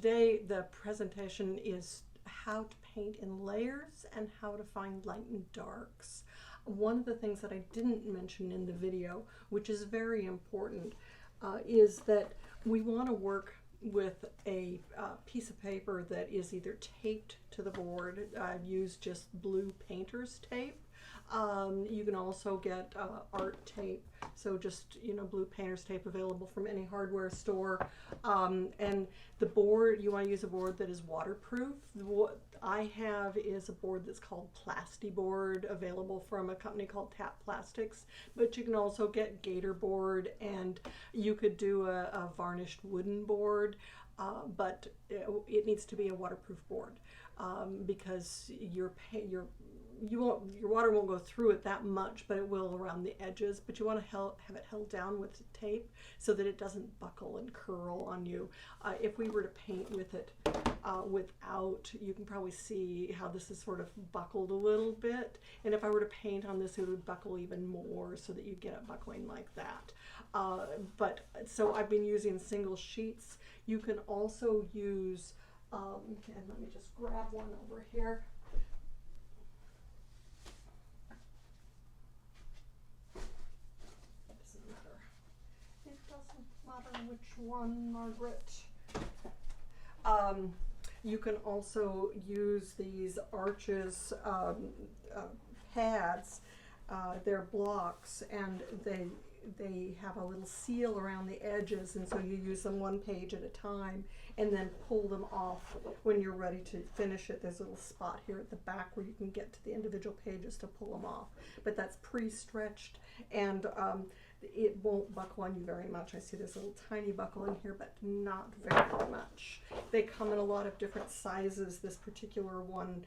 today the presentation is how to paint in layers and how to find light and darks. One of the things that I didn't mention in the video, which is very important, is that we want to work with a piece of paper that is either taped to the board. I've used just blue painter's tape. You can also get art tape, so just, you know, blue painter's tape available from any hardware store. And the board, you want to use a board that is waterproof. What I have is a board that's called Plastiboard, available from a company called Tap Plastics, but you can also get Gator board, and you could do a varnished wooden board, but it needs to be a waterproof board, because your water won't go through it that much, but it will around the edges. But you want to have it held down with tape so that it doesn't buckle and curl on you. If we were to paint with it without, you can probably see how this is sort of buckled a little bit. And if I were to paint on this, it would buckle even more, so that you get it buckling like that. But so I've been using single sheets. You can also use, and let me just grab one over here. Which one, Margaret? You can also use these arches pads. They're blocks, and they have a little seal around the edges, and so you use them one page at a time and then pull them off when you're ready to finish it. There's a little spot here at the back where you can get to the individual pages to pull them off, but that's pre-stretched, and it won't buckle on you very much. I see there's a little tiny buckle in here, but not very much. They come in a lot of different sizes. This particular one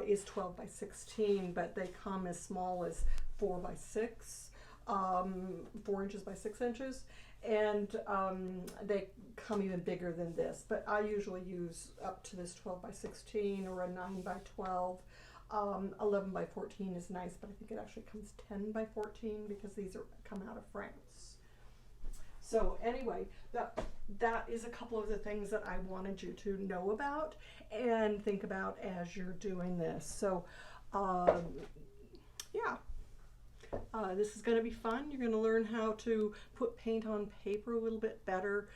is 12 by 16, but they come as small as 4 by 6, 4 inches by 6 inches, and they come even bigger than this. But I usually use up to this 12 by 16 or a 9 by 12. 11 by 14 is nice, but I think it actually comes 10 by 14 because these come out of France. So anyway, that is a couple of the things that I wanted you to know about and think about as you're doing this. So yeah, this is going to be fun. You're going to learn how to put paint on paper a little bit better,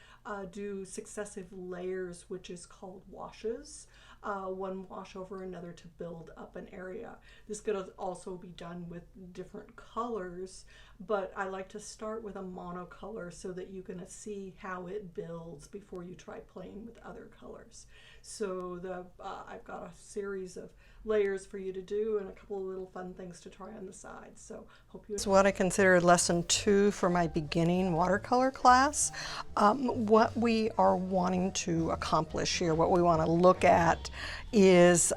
do successive layers, which is called washes. One wash over another to build up an area. This could also be done with different colors, but I like to start with a monocolor so that you can see how it builds before you try playing with other colors. So I've got a series of layers for you to do and a couple of little fun things to try on the side. So hope you. It's what I consider lesson 2 for my beginning watercolor class. What we are wanting to accomplish here, what we want to look at, is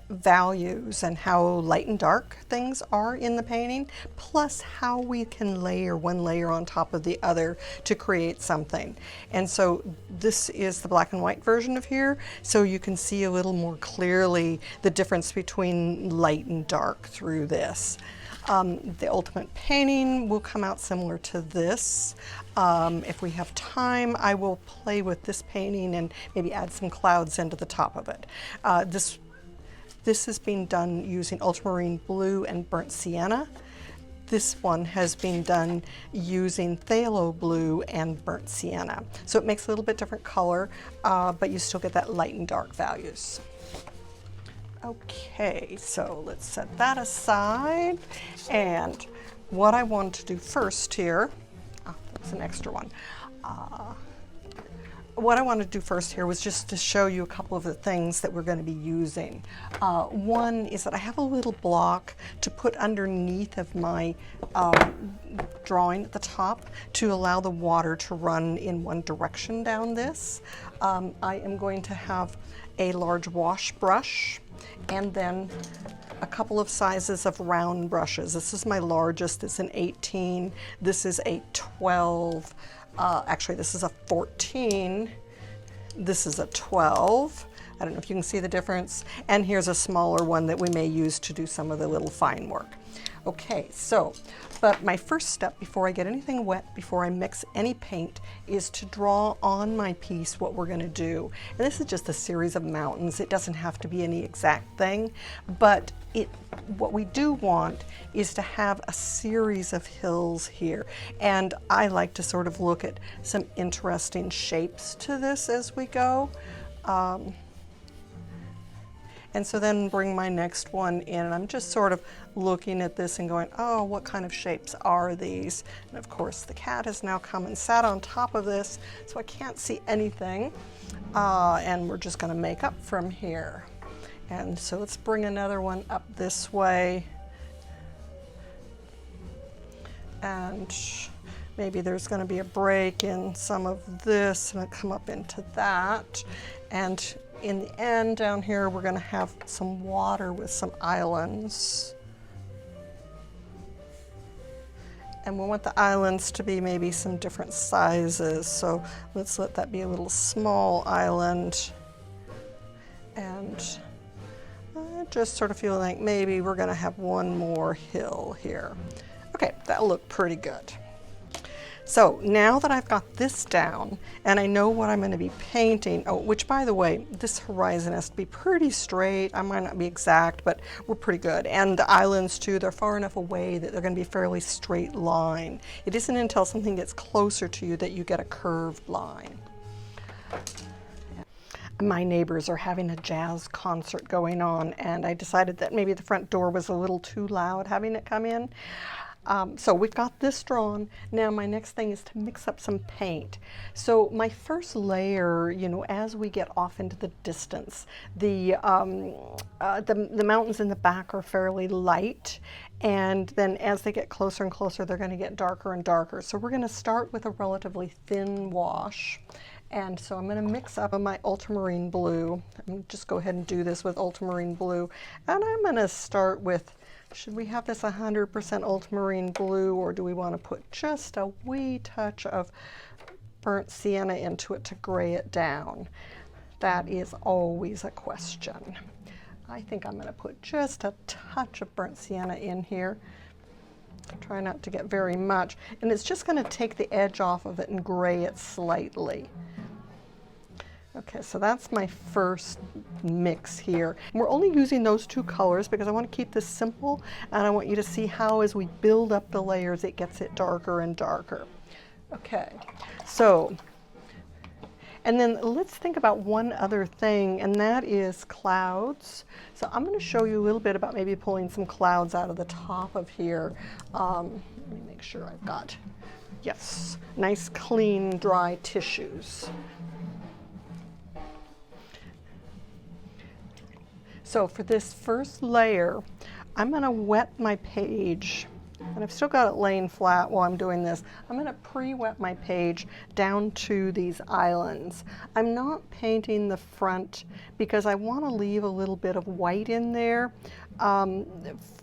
values and how light and dark things are in the painting, plus how we can layer one layer on top of the other to create something. And so this is the black and white version of here, so you can see a little more clearly the difference between light and dark through this. The ultimate painting will come out similar to this. If we have time, I will play with this painting and maybe add some clouds into the top of it. This is being done using ultramarine blue and burnt sienna. This one has been done using phthalo blue and burnt sienna. So it makes a little bit different color, but you still get that light and dark values. Okay, so let's set that aside. And what I want to do first here, that's an extra one. What I wanted to do first here was just to show you a couple of the things that we're going to be using. One is that I have a little block to put underneath of my drawing at the top to allow the water to run in one direction down this. I am going to have a large wash brush and then a couple of sizes of round brushes. This is my largest, it's an 18. This is a 12. Actually, this is a 14. This is a 12. I don't know if you can see the difference. And here's a smaller one that we may use to do some of the little fine work. Okay, so, but my first step before I get anything wet, before I mix any paint, is to draw on my piece what we're gonna do. And this is just a series of mountains. It doesn't have to be any exact thing, but what we do want is to have a series of hills here. And I like to sort of look at some interesting shapes to this as we go. And so then bring my next one in, and I'm just sort of looking at this and going, oh, what kind of shapes are these? And of course the cat has now come and sat on top of this, so I can't see anything. And we're just gonna make up from here. And so let's bring another one up this way. And maybe there's gonna be a break in some of this and I come up into that. And in the end down here, we're gonna have some water with some islands. And we want the islands to be maybe some different sizes. So let's let that be a little small island. And I just sort of feel like maybe we're gonna have one more hill here. Okay, that'll look pretty good. So now that I've got this down and I know what I'm going to be painting, oh, which by the way, this horizon has to be pretty straight. I might not be exact, but we're pretty good. And the islands too, they're far enough away that they're going to be fairly straight line. It isn't until something gets closer to you that you get a curved line. My neighbors are having a jazz concert going on, and I decided that maybe the front door was a little too loud having it come in. So we've got this drawn. Now my next thing is to mix up some paint. So my first layer, you know, as we get off into the distance, the mountains in the back are fairly light, and then as they get closer and closer, they're going to get darker and darker. So we're going to start with a relatively thin wash. And so I'm going to mix up my ultramarine blue. I'm going to just go ahead and do this with ultramarine blue. And I'm going to start with, should we have this 100% ultramarine blue, or do we want to put just a wee touch of burnt sienna into it to gray it down? That is always a question. I think I'm going to put just a touch of burnt sienna in here. Try not to get very much. And it's just going to take the edge off of it and gray it slightly. Okay, so that's my first mix here. We're only using those two colors because I want to keep this simple, and I want you to see how as we build up the layers it gets it darker and darker. Okay, so, and then let's think about one other thing, and that is clouds. So I'm going to show you a little bit about maybe pulling some clouds out of the top of here. Let me make sure I've got, yes, nice clean dry tissues. So for this first layer, I'm going to wet my page, and I've still got it laying flat while I'm doing this. I'm going to pre-wet my page down to these islands. I'm not painting the front because I want to leave a little bit of white in there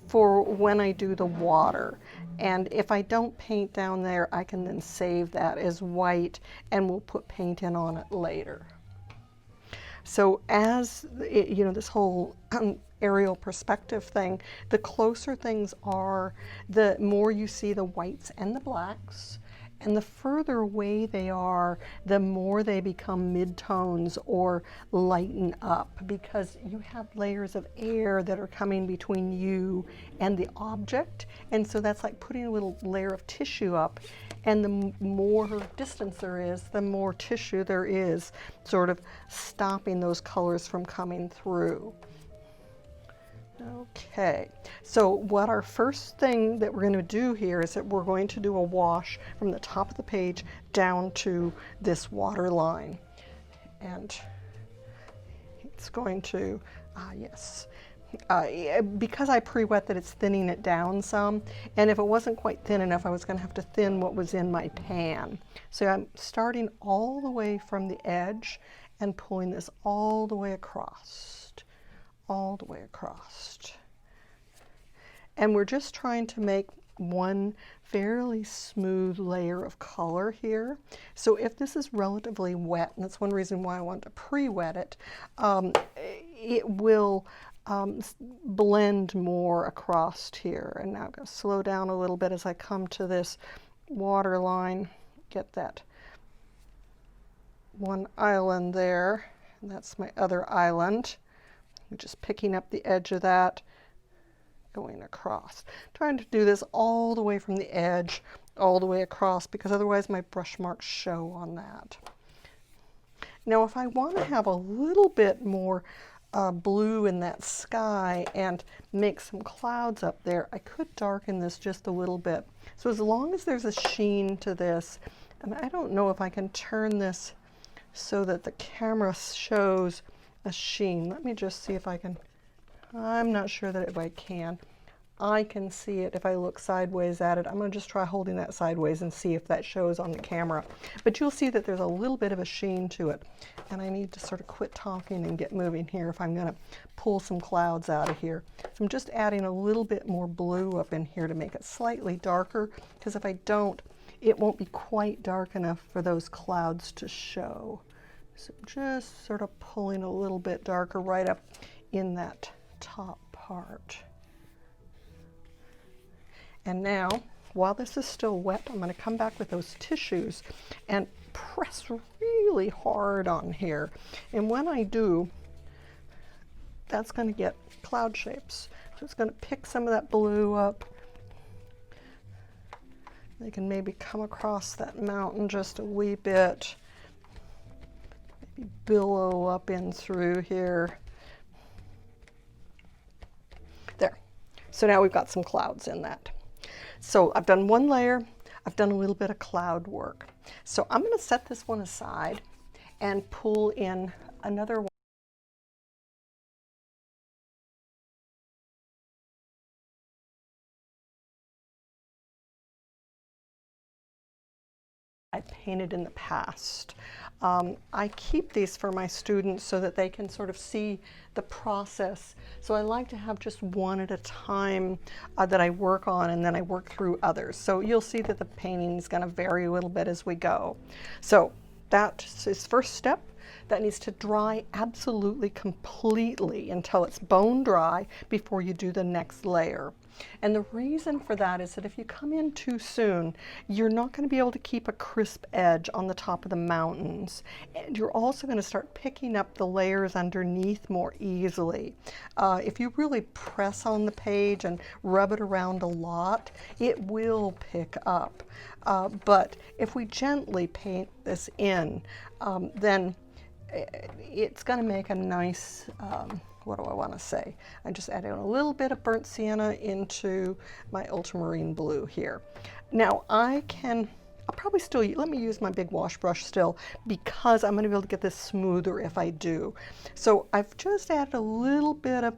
for when I do the water. And if I don't paint down there, I can then save that as white and we'll put paint in on it later. So as, you know, this whole aerial perspective thing, the closer things are, the more you see the whites and the blacks, and the further away they are, the more they become midtones or lighten up, because you have layers of air that are coming between you and the object, and so that's like putting a little layer of tissue up. And the more distance there is, the more tissue there is, sort of stopping those colors from coming through. Okay, so what our first thing that we're going to do here is that we're going to do a wash from the top of the page down to this water line. And it's going to, yes. Because I pre-wet that, it's thinning it down some, and if it wasn't quite thin enough, I was going to have to thin what was in my pan. So I'm starting all the way from the edge and pulling this all the way across, all the way across. And we're just trying to make one fairly smooth layer of color here. So if this is relatively wet, and that's one reason why I want to pre-wet it, it will blend more across here. And now I'm going to slow down a little bit as I come to this water line, get that one island there, and that's my other island. I'm just picking up the edge of that, going across. Trying to do this all the way from the edge, all the way across, because otherwise my brush marks show on that. Now if I want to have a little bit more blue in that sky and make some clouds up there, I could darken this just a little bit. So as long as there's a sheen to this, and I don't know if I can turn this so that the camera shows a sheen. Let me just see if I can. I'm not sure that if I can. I can see it if I look sideways at it. I'm going to just try holding that sideways and see if that shows on the camera. But you'll see that there's a little bit of a sheen to it. And I need to sort of quit talking and get moving here if I'm going to pull some clouds out of here. So I'm just adding a little bit more blue up in here to make it slightly darker, because if I don't, it won't be quite dark enough for those clouds to show. So just sort of pulling a little bit darker right up in that top part. And now, while this is still wet, I'm going to come back with those tissues and press really hard on here. And when I do, that's going to get cloud shapes. So it's going to pick some of that blue up. They can maybe come across that mountain just a wee bit. Maybe billow up in through here. There. So now we've got some clouds in that. So I've done one layer, I've done a little bit of cloud work. So I'm going to set this one aside and pull in another one. I painted in the past. I keep these for my students so that they can sort of see the process. So I like to have just one at a time that I work on, and then I work through others. So you'll see that the painting is going to vary a little bit as we go. So that is first step. That needs to dry absolutely completely until it's bone dry before you do the next layer. And the reason for that is that if you come in too soon, you're not going to be able to keep a crisp edge on the top of the mountains. And you're also going to start picking up the layers underneath more easily. If you really press on the page and rub it around a lot, it will pick up. But if we gently paint this in, then it's going to make a nice, what do I want to say? I'm just adding a little bit of burnt sienna into my ultramarine blue here. Now I'll probably still, let me use my big wash brush still, because I'm going to be able to get this smoother if I do. So I've just added a little bit of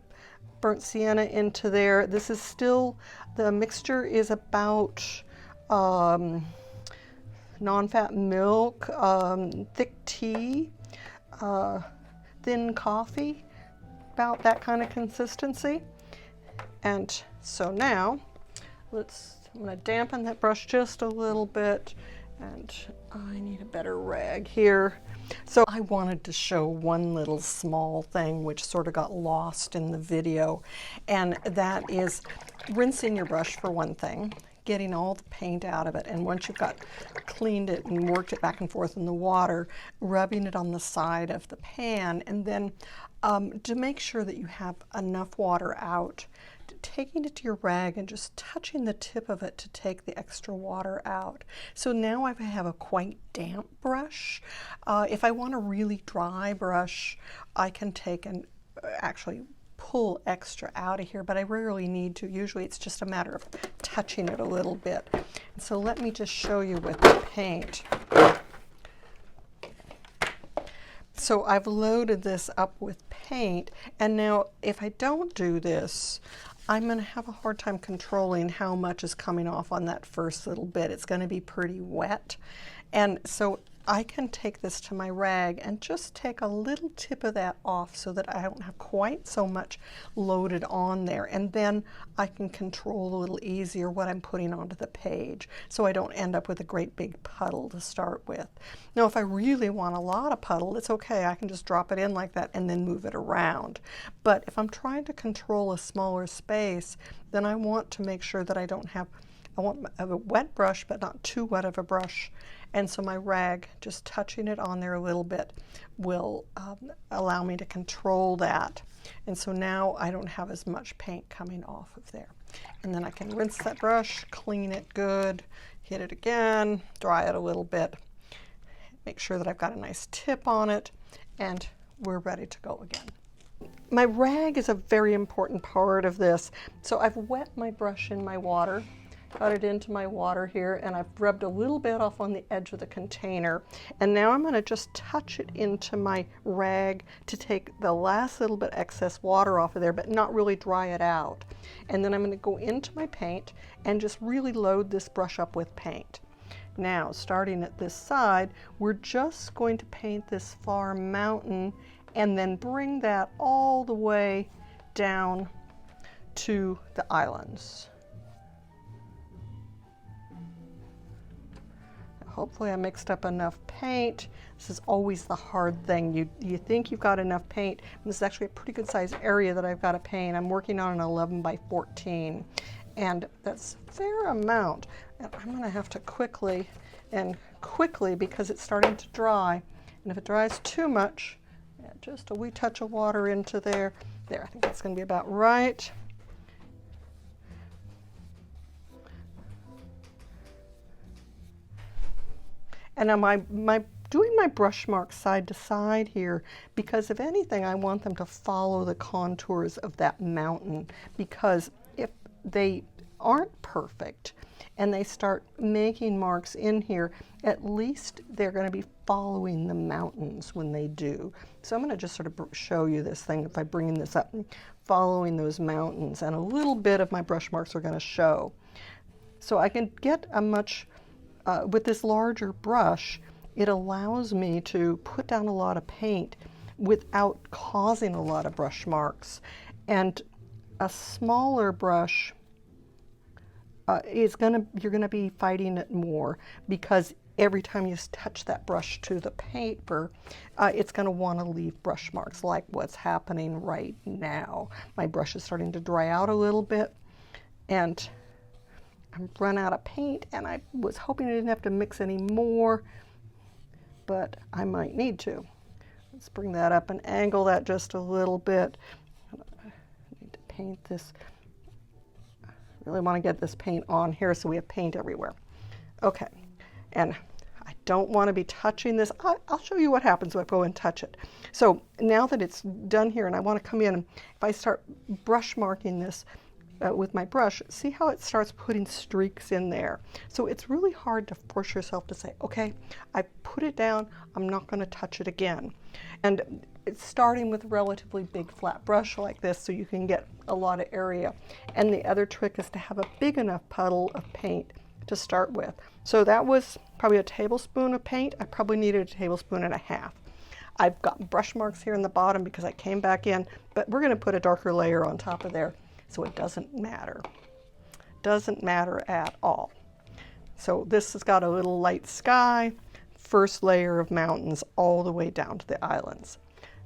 burnt sienna into there. This is still, the mixture is about non-fat milk, thick tea, thin coffee, about that kind of consistency. And so now I'm going to dampen that brush just a little bit, and I need a better rag here. So I wanted to show one little small thing which sort of got lost in the video, and that is rinsing your brush for one thing, getting all the paint out of it, and once you've got cleaned it and worked it back and forth in the water, rubbing it on the side of the pan, and then to make sure that you have enough water out, taking it to your rag and just touching the tip of it to take the extra water out. So now I have a quite damp brush. If I want a really dry brush, I can take and actually pull extra out of here, but I rarely need to. Usually it's just a matter of touching it a little bit. And so let me just show you with the paint. So I've loaded this up with paint, and now if I don't do this, I'm going to have a hard time controlling how much is coming off on that first little bit. It's going to be pretty wet. And so I can take this to my rag and just take a little tip of that off so that I don't have quite so much loaded on there. And then I can control a little easier what I'm putting onto the page so I don't end up with a great big puddle to start with. Now, if I really want a lot of puddle, it's okay. I can just drop it in like that and then move it around. But if I'm trying to control a smaller space, then I want to make sure that I want a wet brush, but not too wet of a brush. And so my rag, just touching it on there a little bit, will allow me to control that. And so now I don't have as much paint coming off of there. And then I can rinse that brush, clean it good, hit it again, dry it a little bit, make sure that I've got a nice tip on it, and we're ready to go again. My rag is a very important part of this. So I've wet my brush in my water. Got it into my water here, and I've rubbed a little bit off on the edge of the container. And now I'm going to just touch it into my rag to take the last little bit excess water off of there, but not really dry it out. And then I'm going to go into my paint and just really load this brush up with paint. Now, starting at this side, we're just going to paint this far mountain and then bring that all the way down to the islands. Hopefully I mixed up enough paint. This is always the hard thing. You think you've got enough paint, and this is actually a pretty good sized area that I've got to paint. I'm working on an 11 by 14, and that's a fair amount. And I'm going to have to quickly, because it's starting to dry, and if it dries too much, just a wee touch of water into there. There, I think that's going to be about right. And now doing my brush marks side to side here, because if anything, I want them to follow the contours of that mountain, because if they aren't perfect and they start making marks in here, at least they're going to be following the mountains when they do. So I'm going to just sort of show you this thing if I bring this up, following those mountains, and a little bit of my brush marks are going to show. So I can get a much with this larger brush, it allows me to put down a lot of paint without causing a lot of brush marks. And a smaller brush you're gonna be fighting it more, because every time you touch that brush to the paper, it's gonna wanna leave brush marks like what's happening right now. My brush is starting to dry out a little bit, and I've run out of paint, and I was hoping I didn't have to mix any more, but I might need to. Let's bring that up and angle that just a little bit. I need to paint this. I really want to get this paint on here so we have paint everywhere. Okay, and I don't want to be touching this. I'll show you what happens when I go and touch it. So now that it's done here, and I want to come in, and if I start brush marking this, with my brush, see how it starts putting streaks in there. So it's really hard to force yourself to say, okay, I put it down, I'm not going to touch it again. And it's starting with a relatively big flat brush like this so you can get a lot of area. And the other trick is to have a big enough puddle of paint to start with. So that was probably a tablespoon of paint. I probably needed a tablespoon and a half. I've got brush marks here in the bottom because I came back in, but we're going to put a darker layer on top of there. So it doesn't matter. Doesn't matter at all. So this has got a little light sky, first layer of mountains all the way down to the islands.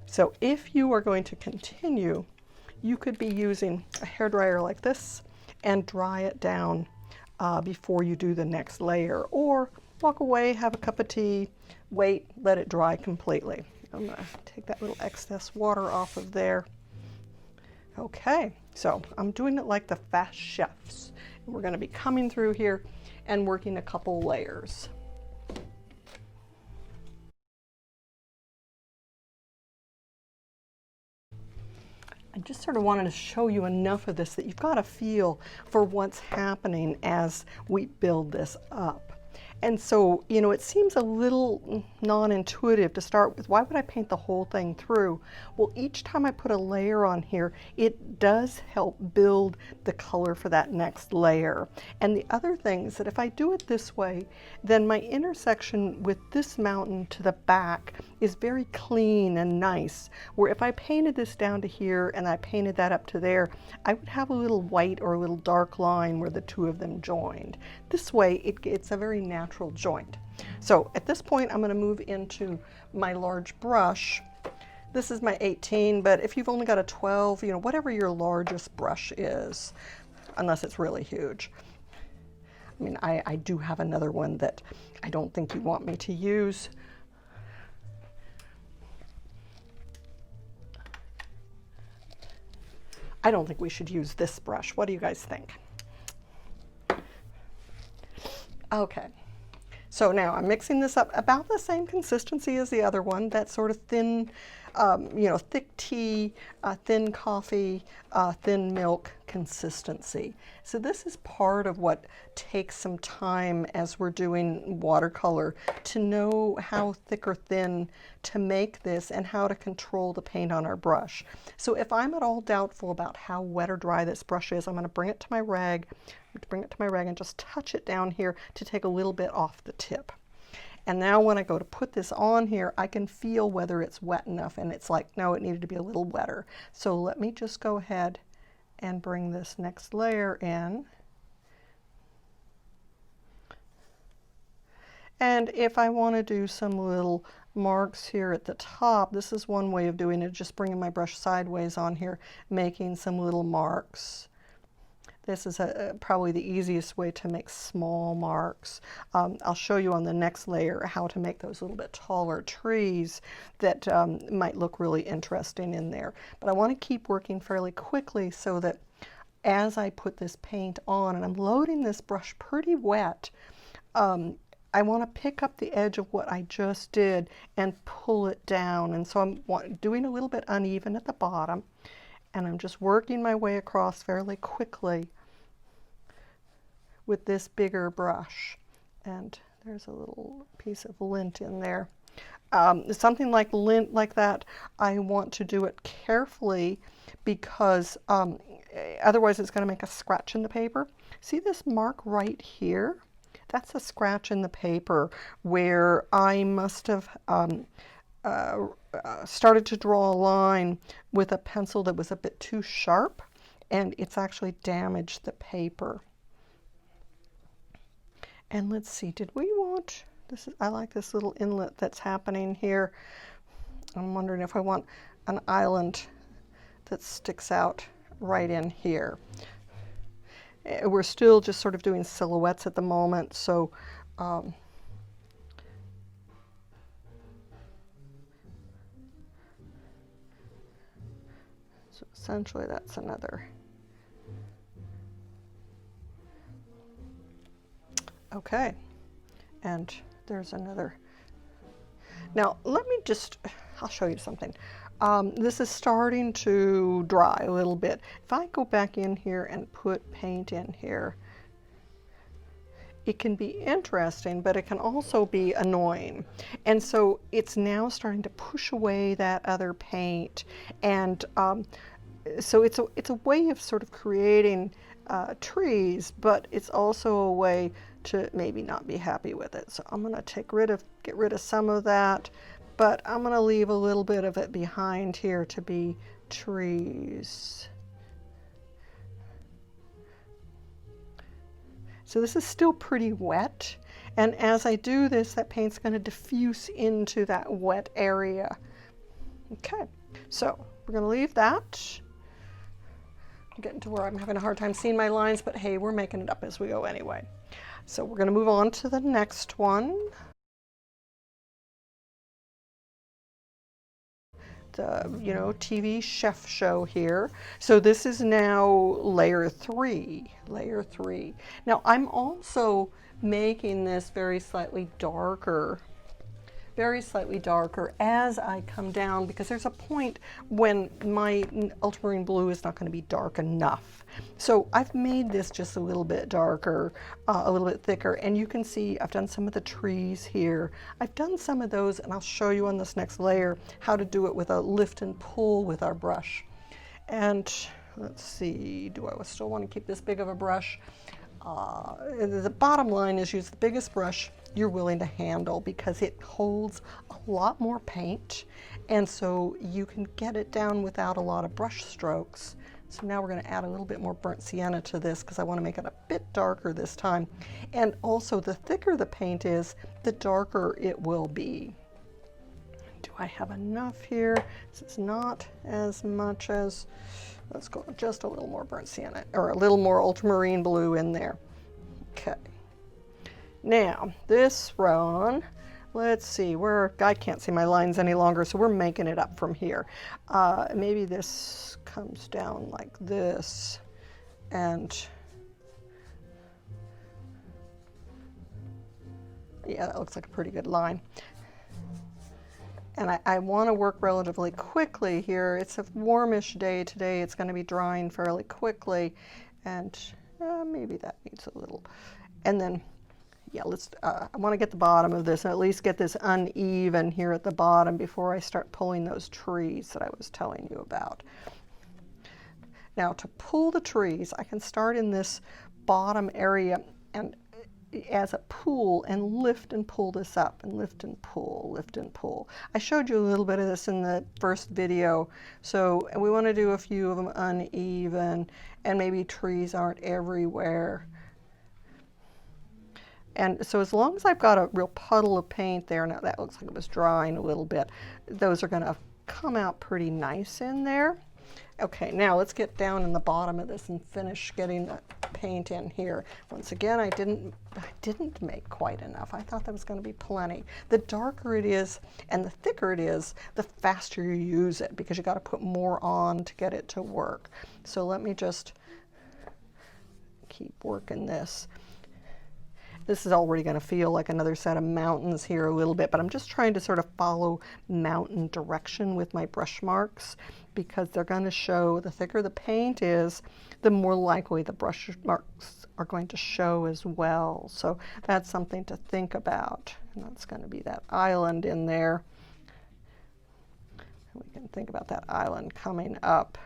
So if you are going to continue, you could be using a hairdryer like this and dry it down before you do the next layer, or walk away, have a cup of tea, wait, let it dry completely. I'm going to take that little excess water off of there. Okay, so I'm doing it like the fast chefs. We're going to be coming through here and working a couple layers. I just sort of wanted to show you enough of this that you've got a feel for what's happening as we build this up. And so, you know, it seems a little non-intuitive to start with. Why would I paint the whole thing through? Well, each time I put a layer on here, it does help build the color for that next layer. And the other thing is that if I do it this way, then my intersection with this mountain to the back is very clean and nice. Where if I painted this down to here and I painted that up to there, I would have a little white or a little dark line where the two of them joined. This way, it's a very natural joint. So at this point, I'm going to move into my large brush. This is my 18, but if you've only got a 12, you know, whatever your largest brush is, unless it's really huge. I mean, I do have another one that I don't think you want me to use. I don't think we should use this brush. What do you guys think? Okay, so now I'm mixing this up about the same consistency as the other one, that sort of thin, you know, thick tea, thin coffee, thin milk consistency. So this is part of what takes some time as we're doing watercolor, to know how thick or thin to make this and how to control the paint on our brush. So if I'm at all doubtful about how wet or dry this brush is, I'm going to bring it to my rag, and just touch it down here to take a little bit off the tip. And now when I go to put this on here, I can feel whether it's wet enough, and it's like, no, it needed to be a little wetter. So let me just go ahead and bring this next layer in. And if I want to do some little marks here at the top, this is one way of doing it, just bringing my brush sideways on here, making some little marks. This is probably the easiest way to make small marks. I'll show you on the next layer how to make those little bit taller trees that might look really interesting in there. But I want to keep working fairly quickly so that as I put this paint on, and I'm loading this brush pretty wet, I want to pick up the edge of what I just did and pull it down. And so I'm doing a little bit uneven at the bottom, and I'm just working my way across fairly quickly with this bigger brush. And there's a little piece of lint in there. Something like lint like that, I want to do it carefully because otherwise it's going to make a scratch in the paper. See this mark right here? That's a scratch in the paper where I must have started to draw a line with a pencil that was a bit too sharp, and it's actually damaged the paper. And let's see, did we want, I like this little inlet that's happening here. I'm wondering if I want an island that sticks out right in here. We're still just sort of doing silhouettes at the moment, so so essentially that's another. Okay, and there's another. Now let me just, I'll show you something. This is starting to dry a little bit. If I go back in here and put paint in here, it can be interesting, but it can also be annoying. And so it's now starting to push away that other paint. And so it's a way of sort of creating trees, but it's also a way to maybe not be happy with it. So I'm going to get rid of some of that, but I'm going to leave a little bit of it behind here to be trees. So this is still pretty wet, and as I do this, that paint's going to diffuse into that wet area. Okay, so we're going to leave that. I'm getting to where I'm having a hard time seeing my lines, but hey, we're making it up as we go anyway. So we're going to move on to the next one. The, you know, TV chef show here. So this is now layer 3. Now I'm also making this very slightly darker very slightly darker as I come down, because there's a point when my ultramarine blue is not going to be dark enough. So I've made this just a little bit darker, a little bit thicker, and you can see I've done some of the trees here. I've done some of those, and I'll show you on this next layer how to do it with a lift and pull with our brush. And let's see, do I still want to keep this big of a brush? The bottom line is use the biggest brush you're willing to handle, because it holds a lot more paint, and so you can get it down without a lot of brush strokes. So now we're going to add a little bit more burnt sienna to this, because I want to make it a bit darker this time. And also, the thicker the paint is, the darker it will be. Do I have enough here? This is not as much as, let's go just a little more burnt sienna, or a little more ultramarine blue in there. Okay. Now, this one, let's see, I can't see my lines any longer, so we're making it up from here. Maybe this comes down like this, and yeah, that looks like a pretty good line. And I want to work relatively quickly here. It's a warmish day today. It's going to be drying fairly quickly, and maybe that needs a little. And then, yeah, I want to get the bottom of this, and at least get this uneven here at the bottom before I start pulling those trees that I was telling you about. Now, to pull the trees, I can start in this bottom area and as a pull, and lift and pull this up, and lift and pull, lift and pull. I showed you a little bit of this in the first video, so we want to do a few of them uneven, and maybe trees aren't everywhere. And so as long as I've got a real puddle of paint there, now that looks like it was drying a little bit, those are going to come out pretty nice in there. Okay, now let's get down in the bottom of this and finish getting the paint in here. Once again, I didn't make quite enough. I thought that was going to be plenty. The darker it is and the thicker it is, the faster you use it, because you got to put more on to get it to work. So let me just keep working this. This is already going to feel like another set of mountains here a little bit, but I'm just trying to sort of follow mountain direction with my brush marks, because they're going to show, the thicker the paint is, the more likely the brush marks are going to show as well. So that's something to think about. And that's going to be that island in there. We can think about that island coming up.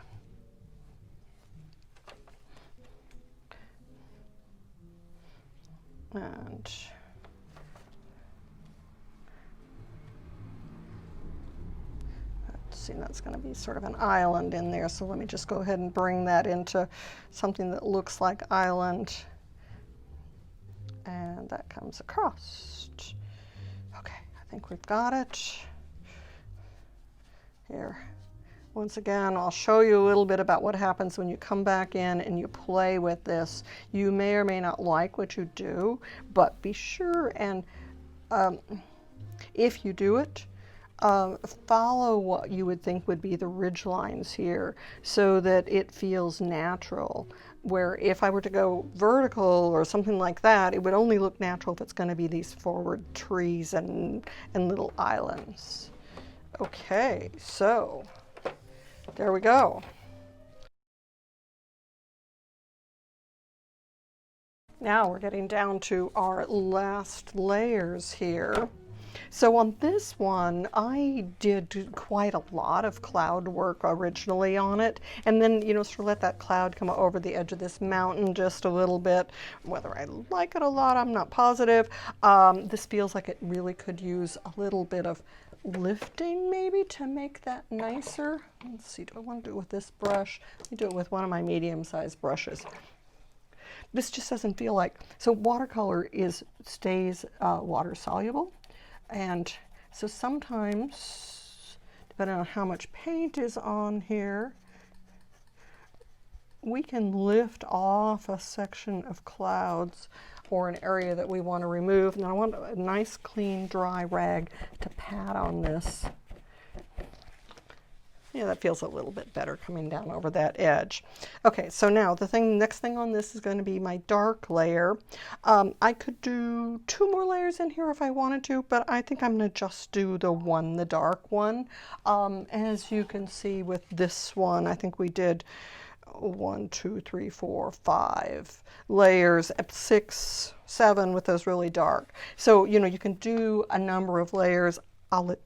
And let's see, that's going to be sort of an island in there. So let me just go ahead and bring that into something that looks like island. And that comes across. Okay, I think we've got it. Here. Once again, I'll show you a little bit about what happens when you come back in and you play with this. You may or may not like what you do, but be sure and if you do it, follow what you would think would be the ridge lines here so that it feels natural. Where if I were to go vertical or something like that, it would only look natural if it's going to be these forward trees and little islands. Okay, so there we go. Now we're getting down to our last layers here. So on this one, I did quite a lot of cloud work originally on it, and then, you know, sort of let that cloud come over the edge of this mountain just a little bit. Whether I like it a lot, I'm not positive. This feels like it really could use a little bit of lifting maybe to make that nicer. Let's see, do I want to do it with this brush? Let me do it with one of my medium-sized brushes. This just doesn't feel like, so watercolor stays water soluble, and so sometimes, depending on how much paint is on here, we can lift off a section of clouds or an area that we want to remove. Now I want a nice clean dry rag to pat on this. Yeah, that feels a little bit better coming down over that edge. Okay, so now the next thing on this is going to be my dark layer. I could do 2 more layers in here if I wanted to, but I think I'm going to just do the dark one. As you can see with this one, I think we did 1, 2, 3, 4, 5 layers, 6, 7 with those really dark. So, you know, you can do a number of layers. I'll let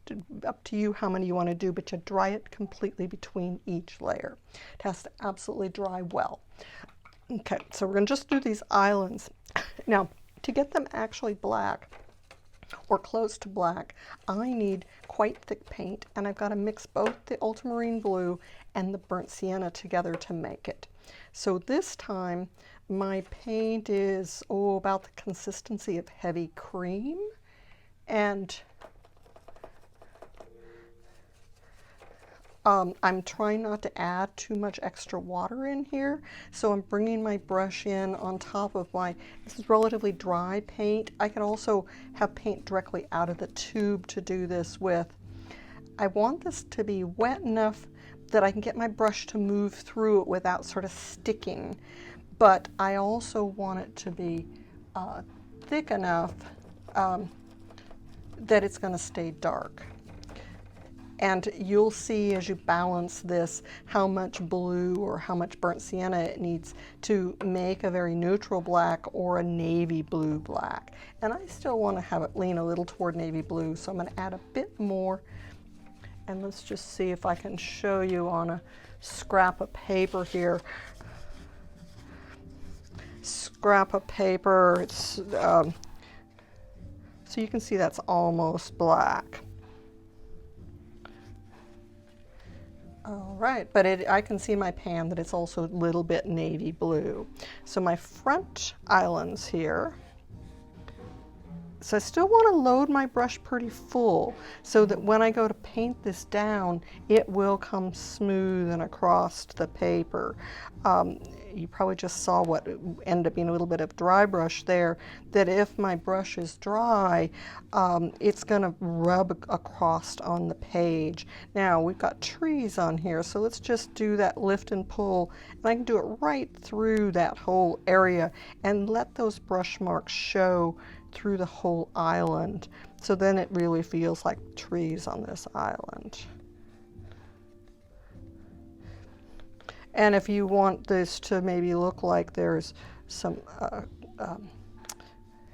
up to you how many you want to do, but you dry it completely between each layer. It has to absolutely dry well. Okay, so we're going to just do these islands. Now, to get them actually black or close to black, I need quite thick paint, and I've got to mix both the ultramarine blue and the burnt sienna together to make it. So this time, my paint is, about the consistency of heavy cream, and I'm trying not to add too much extra water in here, so I'm bringing my brush in on top of this is relatively dry paint. I can also have paint directly out of the tube to do this with. I want this to be wet enough that I can get my brush to move through it without sort of sticking, but I also want it to be thick enough that it's going to stay dark. And you'll see as you balance this how much blue or how much burnt sienna it needs to make a very neutral black or a navy blue black. And I still want to have it lean a little toward navy blue, so I'm going to add a bit more. And let's just see if I can show you on a scrap of paper here. Scrap of paper, it's, so you can see that's almost black. All right, but I can see in my pan that it's also a little bit navy blue. So my front islands here, so I still want to load my brush pretty full so that when I go to paint this down, it will come smooth and across the paper. You probably just saw what ended up being a little bit of dry brush there, that if my brush is dry, it's going to rub across on the page. Now we've got trees on here, so let's just do that lift and pull, and I can do it right through that whole area and let those brush marks show through the whole island. So then it really feels like trees on this island. And if you want this to maybe look like there's some,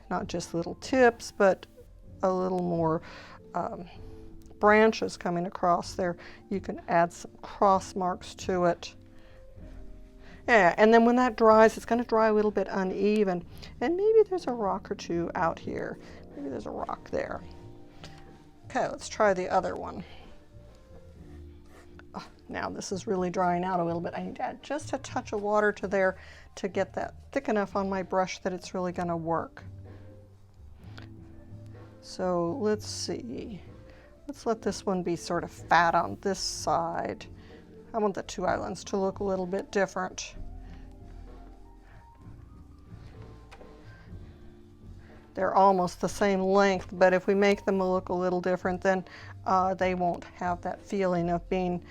not just little tips, but a little more branches coming across there, you can add some cross marks to it. Yeah, and then when that dries, it's going to dry a little bit uneven. And maybe there's a rock or two out here. Maybe there's a rock there. Okay, let's try the other one. Oh, now this is really drying out a little bit. I need to add just a touch of water to there to get that thick enough on my brush that it's really going to work. So let's see. Let's let this one be sort of fat on this side. I want the two islands to look a little bit different. They're almost the same length, but if we make them look a little different, then they won't have that feeling of being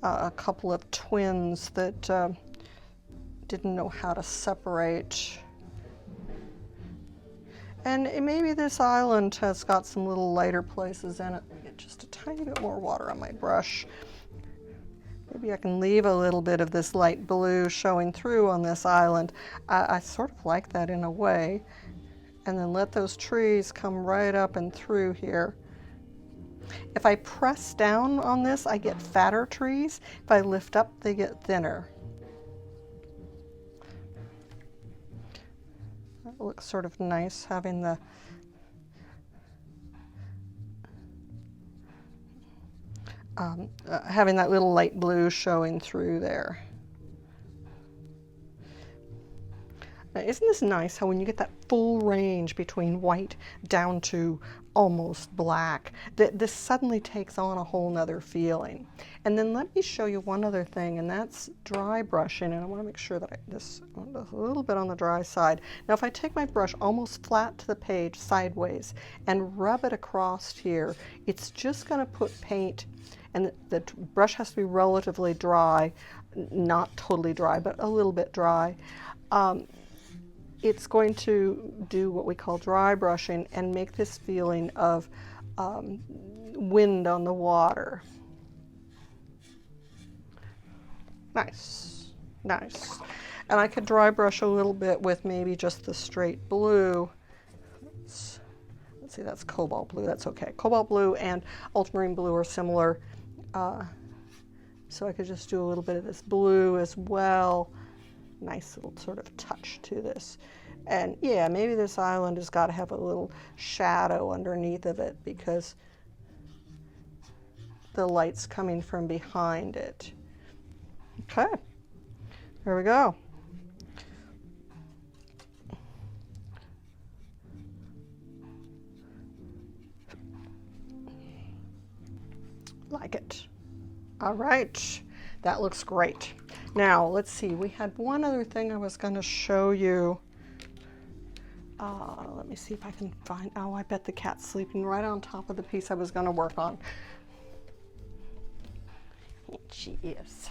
a couple of twins that didn't know how to separate. And maybe this island has got some little lighter places in it. Get just a tiny bit more water on my brush. Maybe I can leave a little bit of this light blue showing through on this island. I sort of like that in a way. And then let those trees come right up and through here. If I press down on this, I get fatter trees. If I lift up, they get thinner. That looks sort of nice, having the having that little light blue showing through there. Now, isn't this nice how when you get that full range between white down to almost black, that this suddenly takes on a whole nother feeling. And then let me show you one other thing, and that's dry brushing, and I want to make sure that this a little bit on the dry side. Now if I take my brush almost flat to the page sideways and rub it across here, it's just going to put paint, and the brush has to be relatively dry, not totally dry, but a little bit dry. It's going to do what we call dry brushing and make this feeling of wind on the water. Nice, nice. And I could dry brush a little bit with maybe just the straight blue. Let's see, that's cobalt blue, that's okay. Cobalt blue and ultramarine blue are similar. So I could just do a little bit of this blue as well. Nice little sort of touch to this. And yeah, maybe this island has got to have a little shadow underneath of it because the light's coming from behind it. Okay, there we go. Like it. All right, that looks great. Now, let's see, we had one other thing I was going to show you. Let me see if I can find, oh, I bet the cat's sleeping right on top of the piece I was going to work on. She is.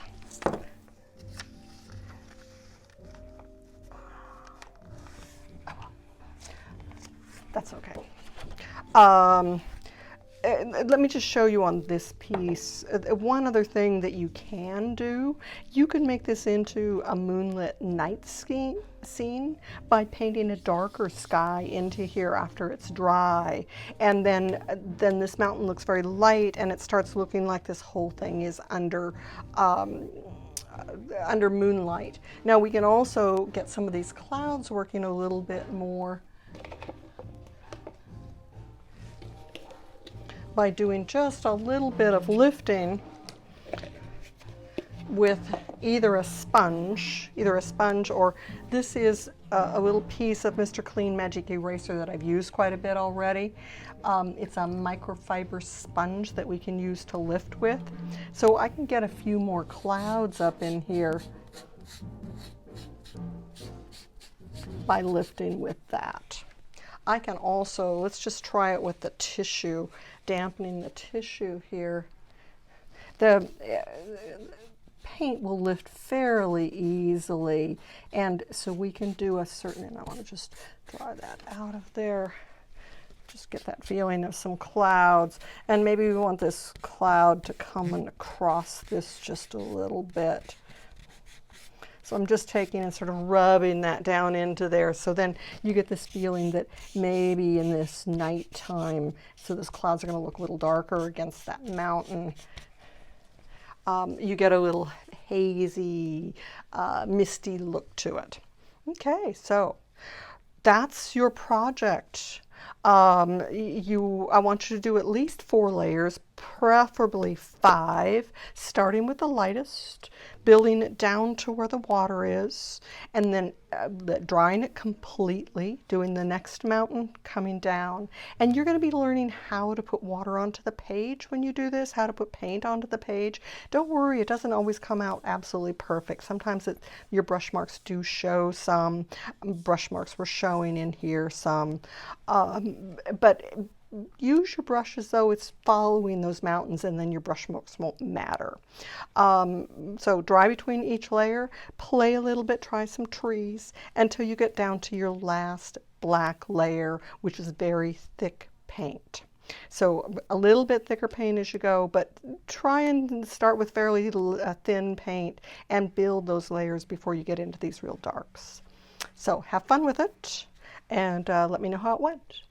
That's okay. Let me just show you on this piece. One other thing that you can do, you can make this into a moonlit night scene by painting a darker sky into here after it's dry. And then this mountain looks very light and it starts looking like this whole thing is under moonlight. Now we can also get some of these clouds working a little bit more by doing just a little bit of lifting with either a sponge or this is a little piece of Mr. Clean Magic Eraser that I've used quite a bit already. It's a microfiber sponge that we can use to lift with. So I can get a few more clouds up in here by lifting with that. I can also, let's just try it with the tissue, dampening the tissue here. The paint will lift fairly easily, and so we can do a certain, and I want to just draw that out of there. Just get that feeling of some clouds, and maybe we want this cloud to come across this just a little bit. So I'm just taking and sort of rubbing that down into there. So then you get this feeling that maybe in this nighttime, so those clouds are going to look a little darker against that mountain. You get a little hazy, misty look to it. Okay, so that's your project. I want you to do at least 4 layers, preferably 5, starting with the lightest, building it down to where the water is, and then drying it completely, doing the next mountain, coming down. And you're going to be learning how to put water onto the page when you do this, how to put paint onto the page. Don't worry, it doesn't always come out absolutely perfect. Sometimes your brush marks do show some. Brush marks were showing in here some. But use your brush as though it's following those mountains, and then your brush marks won't matter. So dry between each layer, play a little bit, try some trees until you get down to your last black layer, which is very thick paint. So a little bit thicker paint as you go, but try and start with fairly thin paint and build those layers before you get into these real darks. So have fun with it, and let me know how it went.